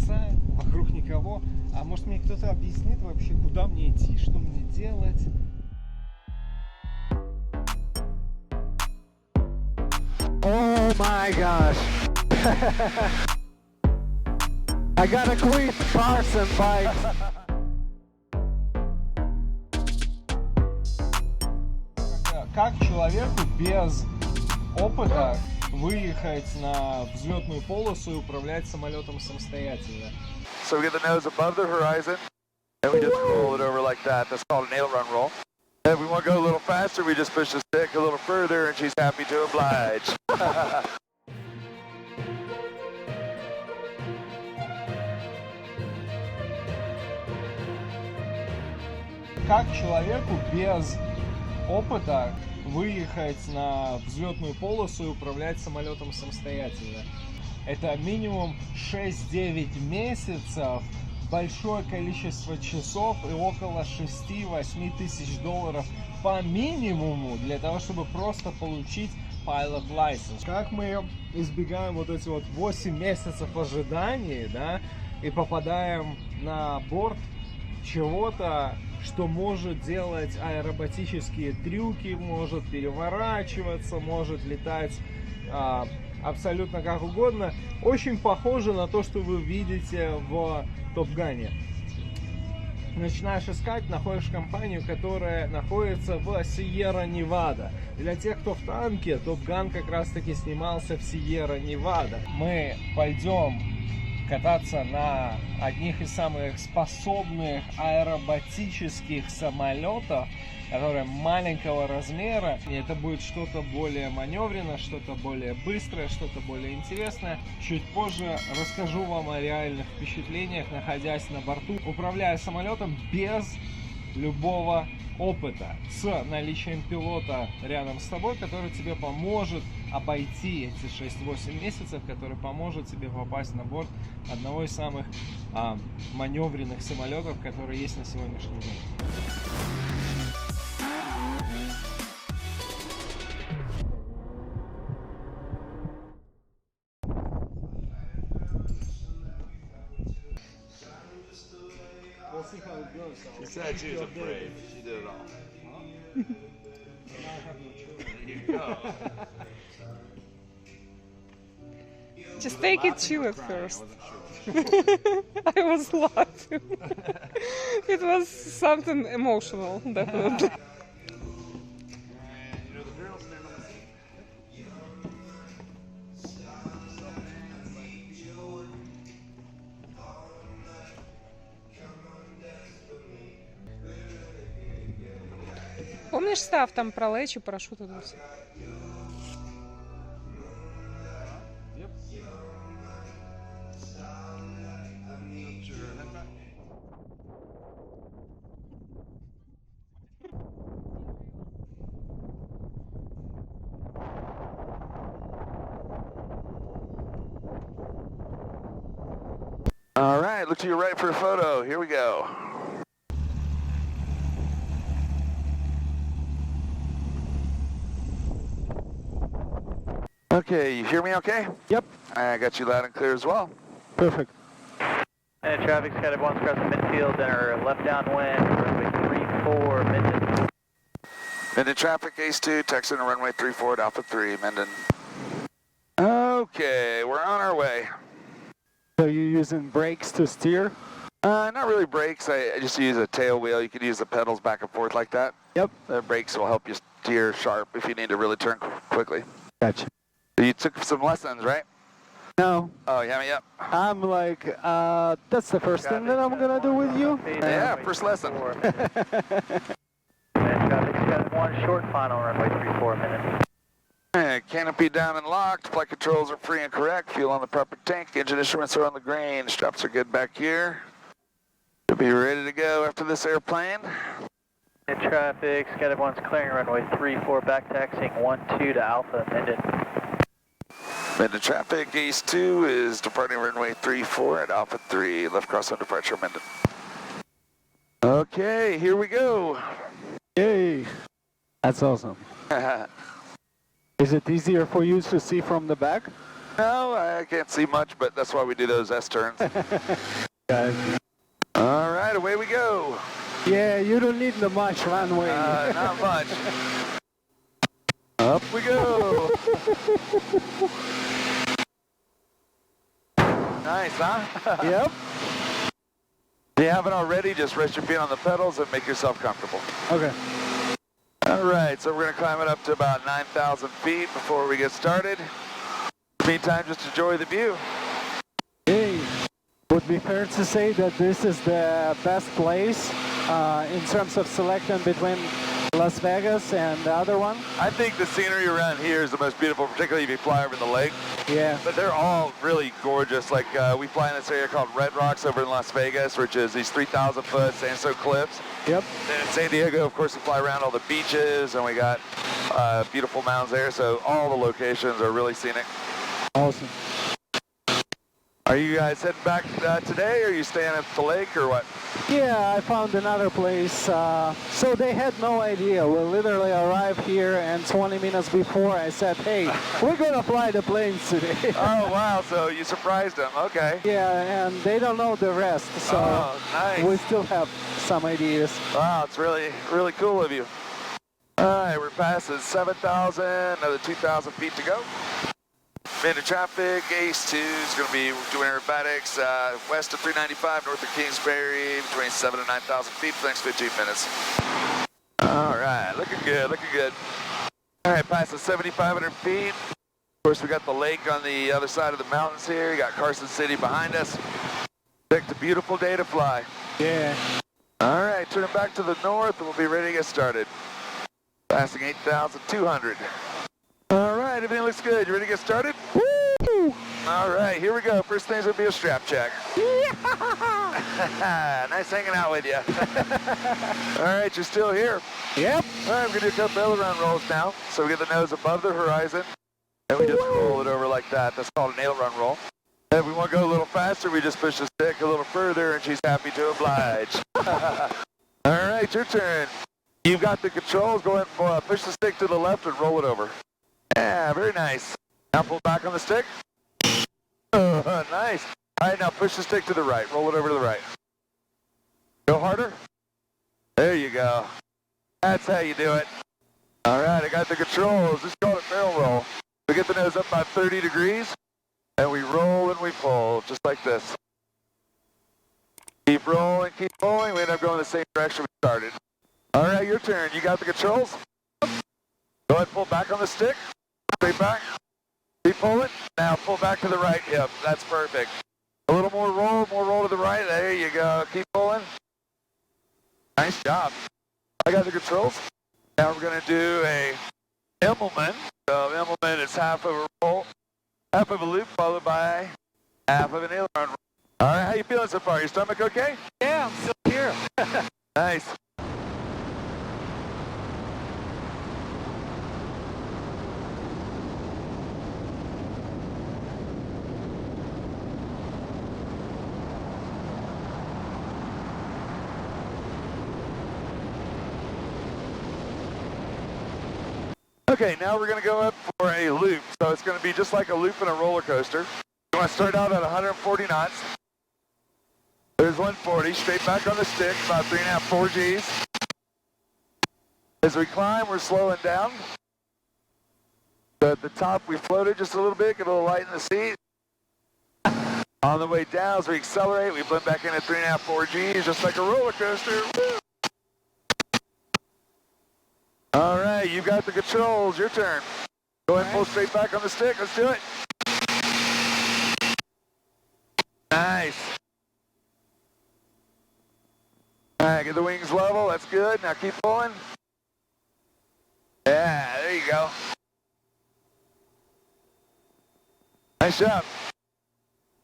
леса, вокруг никого. А может мне кто-то объяснит вообще, куда мне идти, что мне делать? Oh my gosh. I gotta quit cars and bikes. Как человеку без опыта выехать на взлетную полосу и управлять самолетом самостоятельно? So we get the nose above the horizon, and we just roll it over like that. That's called an aileron roll. If we want to go a little faster, we just push the stick a little further, and she's happy to oblige. Как человеку без опыта выехать на взлетную полосу и управлять самолетом самостоятельно? Это минимум 6-9 месяцев, большое количество часов и около 6-8 тысяч долларов по минимуму для того, чтобы просто получить pilot license. Как мы избегаем вот эти вот 8 месяцев ожидания, да, и попадаем на борт чего-то, что может делать аэробатические трюки, может переворачиваться, может летать абсолютно как угодно. Очень похоже на то, что вы видите в Топ Гане. Начинаешь искать, находишь компанию, которая находится в Сьерра-Невада. Для тех, кто в танке, Топ Ган как раз таки снимался в Сьерра-Невада. Мы пойдем кататься на одних из самых способных аэробатических самолетов, которые маленького размера. И это будет что-то более маневренное, что-то более быстрое, что-то более интересное. Чуть позже расскажу вам о реальных впечатлениях, находясь на борту, управляя самолетом без любого опыта, с наличием пилота рядом с тобой, который тебе поможет обойти эти 6-8 месяцев, который поможет тебе попасть на борт одного из самых маневренных самолетов, которые есть на сегодняшний день. We'll see how it goes. She said she was afraid. She did it all. There you go. Just take it chill at first. I was laughing. It was something emotional, definitely. Помнишь, Став, там про лечи, парашют и все? All right, look to your right for a photo. Here we go. Okay, you hear me okay? Yep. I got you loud and clear as well. Perfect. And traffic's headed once across the midfield and our left downwind, runway 34, Minden. Minden traffic, Ace 2, texting to runway 34 at Alpha 3, Minden. Okay, we're on our way. So you're using brakes to steer? Not really brakes, I just use a tail wheel. You can use the pedals back and forth like that. Yep. The brakes will help you steer sharp if you need to really turn quickly. Gotcha. You took some lessons, right? No. Oh, you haven't yet? I'm like, that's the first thing that I'm gonna do with you. Yeah, first lesson. And traffic's headed one short final, runway 34, Minden. Canopy down and locked, flight controls are free and correct, fuel on the proper tank, engine instruments are on the green, straps are good back here. Should be ready to go after this airplane. And traffic, scattered one's clearing runway 34, back taxiing 12 to Alpha, Minden. Minden traffic, Ace 2 is departing runway 34 at Alpha 3, left cross on departure, Minden. Okay, here we go. Yay. That's awesome. Is it easier for you to see from the back? No, I can't see much, but that's why we do those S-turns. All right, away we go. Yeah, you don't need the much runway. Not much. Up we go. Nice, huh? Yep. If you haven't already, just rest your feet on the pedals and make yourself comfortable. Okay. All right, so we're going to climb it up to about 9,000 feet before we get started. Meantime, just enjoy the view. Hey, would be fair to say that this is the best place in terms of selection between Las Vegas and the other one? I think the scenery around here is the most beautiful, particularly if you fly over the lake. Yeah. But they're all really gorgeous. Like we fly in this area called Red Rocks over in Las Vegas, which is these 3,000-foot sandstone cliffs. Yep. Then in San Diego, of course, we fly around all the beaches, and we got beautiful mountains there. So all the locations are really scenic. Awesome. Are you guys heading back today, or are you staying at the lake, or what? Yeah, I found another place. So they had no idea. We literally arrived here, and 20 minutes before I said, hey, we're going to fly the planes today. Oh, wow. So you surprised them. Okay. Yeah, and they don't know the rest. So nice. we still have some ideas. Wow, it's really, really cool of you. All right, we're passing 7,000, another 2,000 feet to go. Into traffic, Ace 2 is going to be doing aerobatics west of 395, north of Kingsbury, between 7,000 and 9,000 feet for the next 15 minutes. All right, looking good, looking good. All right, passing 7,500 feet. Of course, we got the lake on the other side of the mountains here. You got Carson City behind us. It's a beautiful day to fly. Yeah. All right, turning back to the north, and we'll be ready to get started. Passing 8,200. All right, everything looks good. You ready to get started? Woo! All right, here we go. First thing's gonna be a strap check. Nice hanging out with you. All right, you're still here. Yep. All right, we're gonna do a couple aileron rolls now. So we get the nose above the horizon, and we just roll it over like that. That's called an aileron roll. And if we want to go a little faster, we just push the stick a little further, and she's happy to oblige. All right, your turn. You've got the controls. Go ahead and push the stick to the left and roll it over. Yeah, very nice. Now pull back on the stick. Nice. All right, now push the stick to the right. Roll it over to the right. Go harder. There you go. That's how you do it. All right, I got the controls. This is called a barrel roll. We get the nose up by 30 degrees, and we roll and we pull, just like this. Keep rolling, keep pulling. We end up going the same direction we started. All right, your turn. You got the controls? Go ahead and pull back on the stick. Straight back. Keep pulling. Now pull back to the right. Yep, that's perfect. A little more roll to the right. There you go. Keep pulling. Nice job. I got the controls. Now we're going to do a Immelman. So Immelman is half of a roll, half of a loop, followed by half of an aileron roll. All right, how you feeling so far? Your stomach okay? Yeah, I'm still here. Nice. Okay, now we're going to go up for a loop. So it's going to be just like a loop in a roller coaster. You want to start out at 140 knots. There's 140, straight back on the stick, about 3.5, 4 Gs. As we climb, we're slowing down. So at the top, we floated just a little bit, get a little light in the seat. On the way down, as we accelerate, we blend back in at 3.5, 4 Gs, just like a roller coaster. Woo! All right, you got the controls. Your turn. Go ahead and pull straight back on the stick. Let's do it. Nice. All right, get the wings level. That's good. Now keep pulling. Yeah, there you go. Nice job.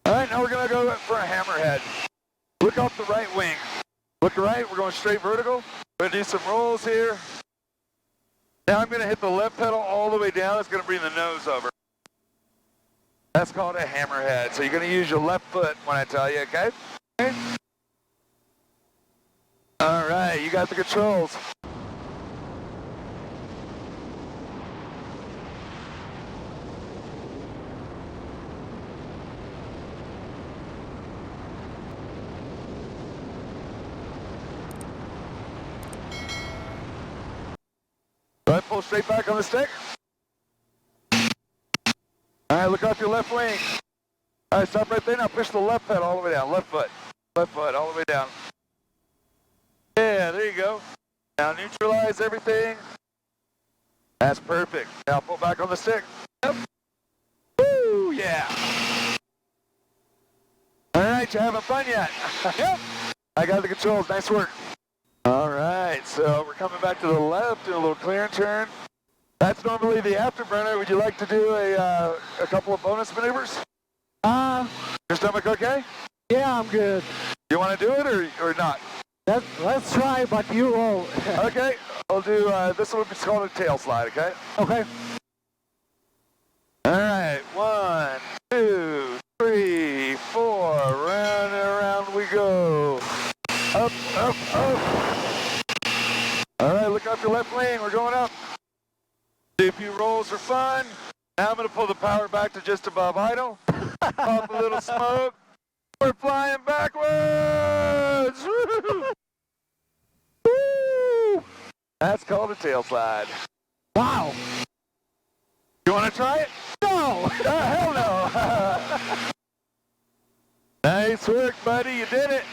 All right, now we're going to go for a hammerhead. Look off the right wing. Look right. We're going straight vertical. We're going to do some rolls here. Now I'm going to hit the left pedal all the way down. It's going to bring the nose over. That's called a hammerhead. So you're going to use your left foot when I tell you, okay? All right, you got the controls. ahead, pull straight back on the stick. All right, look off your left wing. All right, stop right there. Now push the left pedal all the way down. Left foot all the way down. Yeah, there you go. Now neutralize everything. That's perfect. Now pull back on the stick. Yep. Woo, yeah. All right, you having fun yet? Yep. I got the controls. Nice work. All right, so we're coming back to the left, doing a little clear and turn. That's normally the afterburner. Would you like to do a couple of bonus maneuvers? Your stomach okay? Yeah, I'm good. You want to do it or not? Let's try, but you roll. Okay, I'll do, this one is called a tail slide, okay? Okay. All right, 1, 2, 3, 4, round and around we go. Up, up, up. All right, look up your left wing, we're going up. Do a few rolls for fun. Now I'm gonna pull the power back to just above idle. Pop a little smoke. We're flying backwards. Woo! Woo! That's called a tail slide. Wow. You wanna try it? No. Hell no. Nice work, buddy, you did it.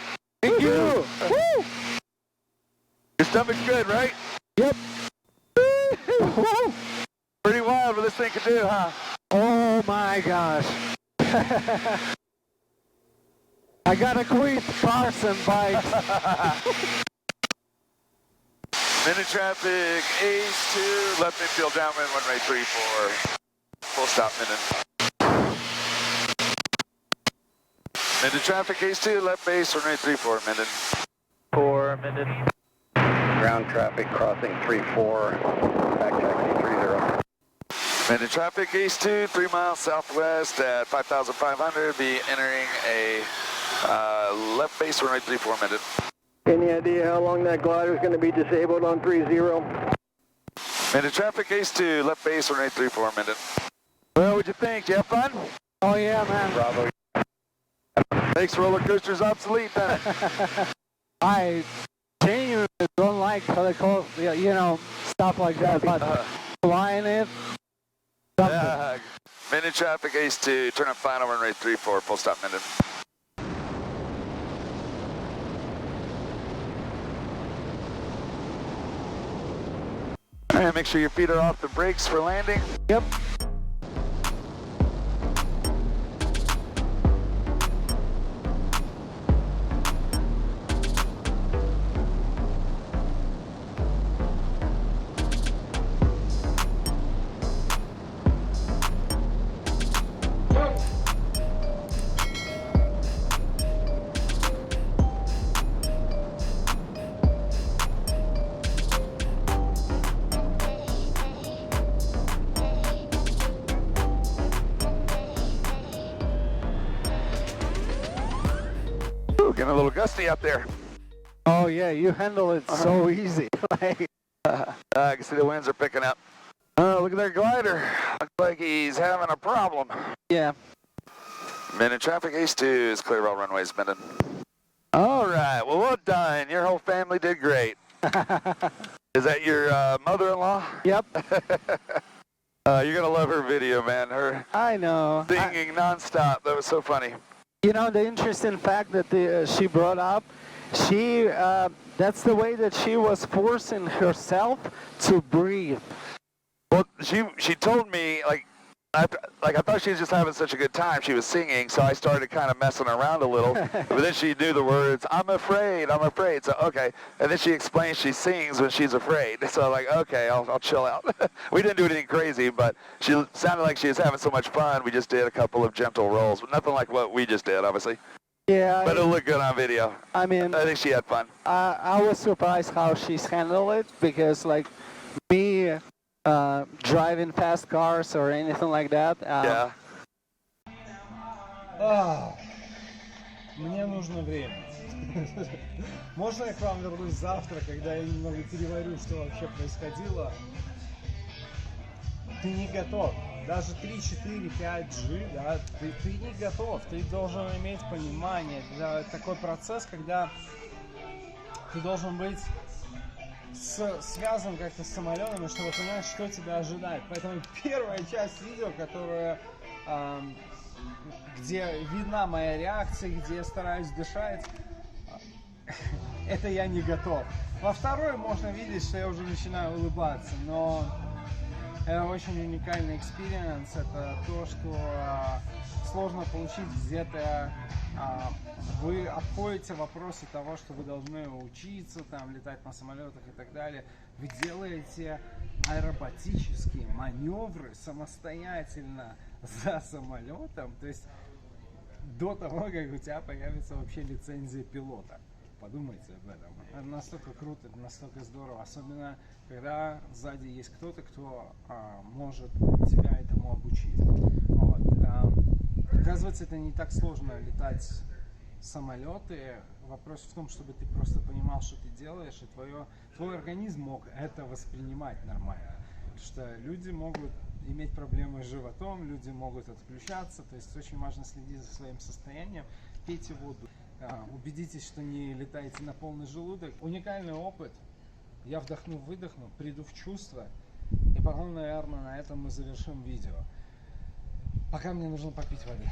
Thank you. Woo. Your stomach's good, right? Yep. Woo. Pretty wild what this thing can do, huh? Oh my gosh. I gotta quit cars and bikes. Minute traffic, Ace 2, left infield downwind, 1 right 3 4. Full stop minute. Minute traffic, Ace 2, left base, 1 right 3 4 minute. 4 minutes. Ground traffic crossing 3-4, back taxi 30. Minute traffic, Ace 2, 3 miles southwest at 5,500, be entering a left base, 1 right 3 4 minute. Any idea how long that glider is going to be disabled on 30? Minute traffic, Ace 2, left base, 1 right 3 4 minute. Well, what'd you think? You have fun? Oh yeah, man. Bravo. Makes roller coasters obsolete, then. I genuinely don't like helicopter, you know, stuff like that, but flying it, something. Minute traffic, Ace 2, turn up final, 1 right 3 4, full stop minute. All right, make sure your feet are off the brakes for landing. Yep. Ooh, getting a little gusty out there. Oh yeah, you handle it so easy. Like, I can see the winds are picking up. Oh, look at that glider. Looks like he's having a problem. yeah. Minute traffic, Ace 2 is clear all runways, minute. All right, well done. Your whole family did great. Is that your mother-in-law? Yep. You're gonna love her video, man. Her I know. singing nonstop. That was so funny. You know, the interesting fact that she brought up, that's the way that she was forcing herself to breathe. Well, she told me I thought she was just having such a good time. She was singing, so I started kind of messing around a little. But then she knew the words, I'm afraid. So, okay. And then she explains she sings when she's afraid. So I'm like, okay, I'll chill out. We didn't do anything crazy, but she sounded like she was having so much fun. We just did a couple of gentle rolls, but nothing like what we just did, obviously. Yeah. But it'll look good on video. I mean, I think she had fun. I was surprised how she's handled it, because like me driving fast cars or anything like that. Yeah. Мне нужно время. Можно я к вам вернусь завтра, когда я немного переварю, что вообще происходило? Ты не готов. Даже 3, 4, 5G, да, ты не готов. Ты должен иметь понимание. Это такой процесс, когда ты должен быть связан как-то с самолетами, чтобы понять, что тебя ожидает. Поэтому первая часть видео, которая, где видна моя реакция, где я стараюсь дышать, это я не готов. Во второй можно видеть, что я уже начинаю улыбаться, но это очень уникальный экспириенс. Это то, что сложно получить где-то. Вы обходите вопросы того, что вы должны учиться, там, летать на самолетах и так далее. Вы делаете аэробатические маневры самостоятельно за самолетом, то есть до того, как у тебя появится вообще лицензия пилота. Подумайте об этом. Это настолько круто, это настолько здорово, особенно когда сзади есть кто-то, кто может тебя этому обучить. Вот. Оказывается, это не так сложно летать самолеты. Вопрос в том, чтобы ты просто понимал, что ты делаешь, и твой организм мог это воспринимать нормально. Потому что люди могут иметь проблемы с животом, люди могут отключаться, то есть очень важно следить за своим состоянием, пейте воду, убедитесь, что не летаете на полный желудок. Уникальный опыт. Я вдохну-выдохну, приду в чувство, и потом, наверное, на этом мы завершим видео. Пока мне нужно попить воды.